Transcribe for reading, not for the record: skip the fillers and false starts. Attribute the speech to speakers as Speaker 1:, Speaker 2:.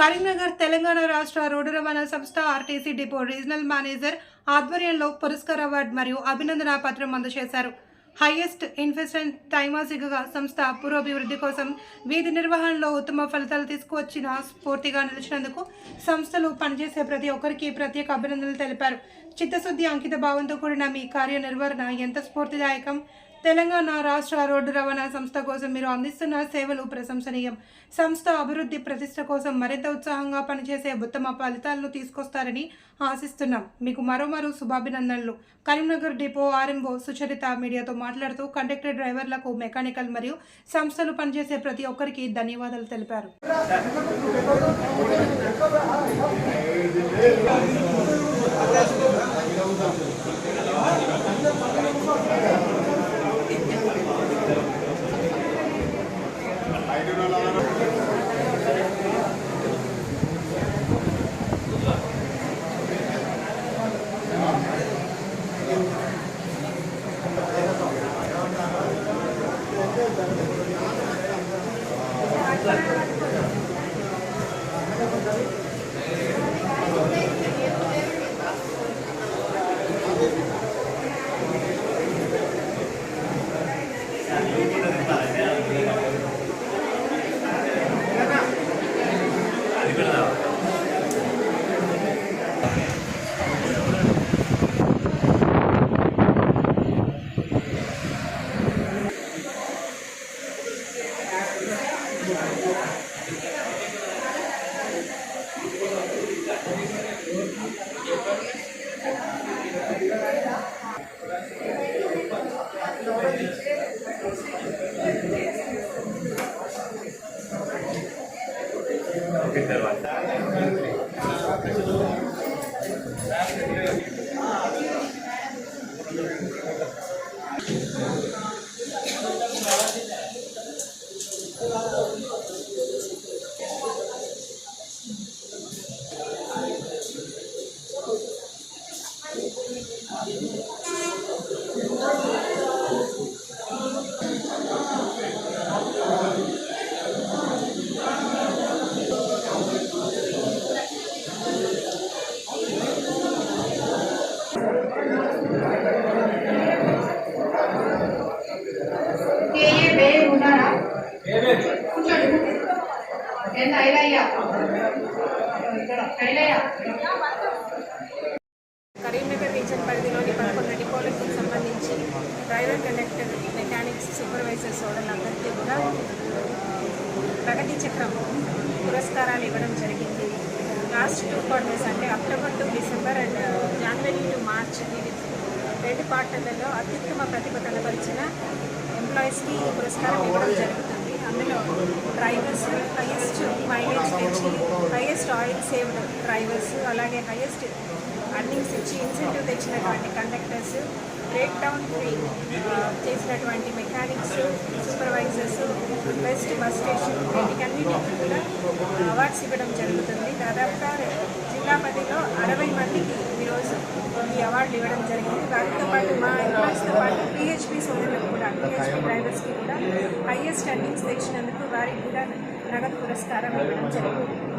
Speaker 1: కరీంనగర్ తెలంగాణ రాష్ట్ర రోడ్డు రవాణా సంస్థ ఆర్టీసీ డిపో రీజనల్ మేనేజర్ ఆధ్వర్యంలో పురస్కార అవార్డు మరియు అభినందన పత్రం అందజేశారు. హైయెస్ట్ ఇన్వెస్ట్మెంట్ త్రైమాసిక సంస్థ పురోభివృద్ధి కోసం వీధి నిర్వహణలో ఉత్తమ ఫలితాలు తీసుకువచ్చిన స్ఫూర్తిగా నిలిచినందుకు సంస్థలు పనిచేసే ప్రతి ఒక్కరికి ప్రత్యేక అభినందనలు తెలిపారు. చిత్తశుద్ధి అంకిత భావంతో కూడిన మీ కార్యనిర్వహణ ఎంత స్ఫూర్తిదాయకం. తెలంగాణ రాష్ట్ర రోడ్డు రవాణా సంస్థ కోసం మీరు అందిస్తున్న సేవలు ప్రశంసనీయం. సంస్థ అభివృద్ధి ప్రతిష్ట కోసం మరింత ఉత్సాహంగా పనిచేసే ఉత్తమ ఫలితాలను తీసుకొస్తారని ఆశిస్తున్నాం. మీకు మరోమారు శుభాభినందనలు. కరీంనగర్ డిపో ఆర్ఎంఓ సుచరిత మీడియాతో మాట్లాడుతూ కండక్టర్ డ్రైవర్లకు మెకానికల్ మరియు సంస్థలు పనిచేసే ప్రతి ఒక్కరికి ధన్యవాదాలు తెలిపారు.
Speaker 2: కరీంనగర్ రీజన్ పరిధిలోని 11 డిపోలకు సంబంధించి డ్రైవర్, కండక్టర్, మెకానిక్స్, సూపర్వైజర్స్ సోదరులందరికీ కూడా ప్రగతి చక్రం పురస్కారాలు ఇవ్వడం జరిగింది. లాస్ట్ 2 క్వార్టర్స్ అంటే October to December and January to March ఈ 2 క్వార్టర్లలో అత్యుత్తమ ప్రతిభ కనబరిచిన ఎంప్లాయీస్కి ఈ పురస్కారం ఇవ్వడం జరుగుతుంది. అందులో డ్రైవర్స్, హైయెస్ట్ మైలేజ్ తెచ్చి హైయెస్ట్ ఆయిల్ సేవ్డ్ డ్రైవర్స్, అలాగే హైయెస్ట్ అర్నింగ్స్ ఇచ్చి ఇన్సెంటివ్ తెచ్చినటువంటి కండక్టర్స్, బ్రేక్ డౌన్ ఫ్రీ చేసినటువంటి mechanics, supervisors, best bus station వీటికన్నిటికీ కూడా అవార్డ్స్ ఇవ్వడం జరుగుతుంది. దాదాపుగా జిల్లా పరిధిలో 60 మందికి ఈరోజు ఈ అవార్డులు ఇవ్వడం జరిగింది. వాటితో పాటు మా ఎంప్లాయీస్తో పాటు పిహెచ్పి సోదరులకు కూడా, పిహెచ్పి డ్రైవర్స్కి కూడా హైయెస్ట్ అర్నింగ్స్ తెచ్చినందుకు వారికి కూడా నగదు పురస్కారం ఇవ్వడం జరిగింది.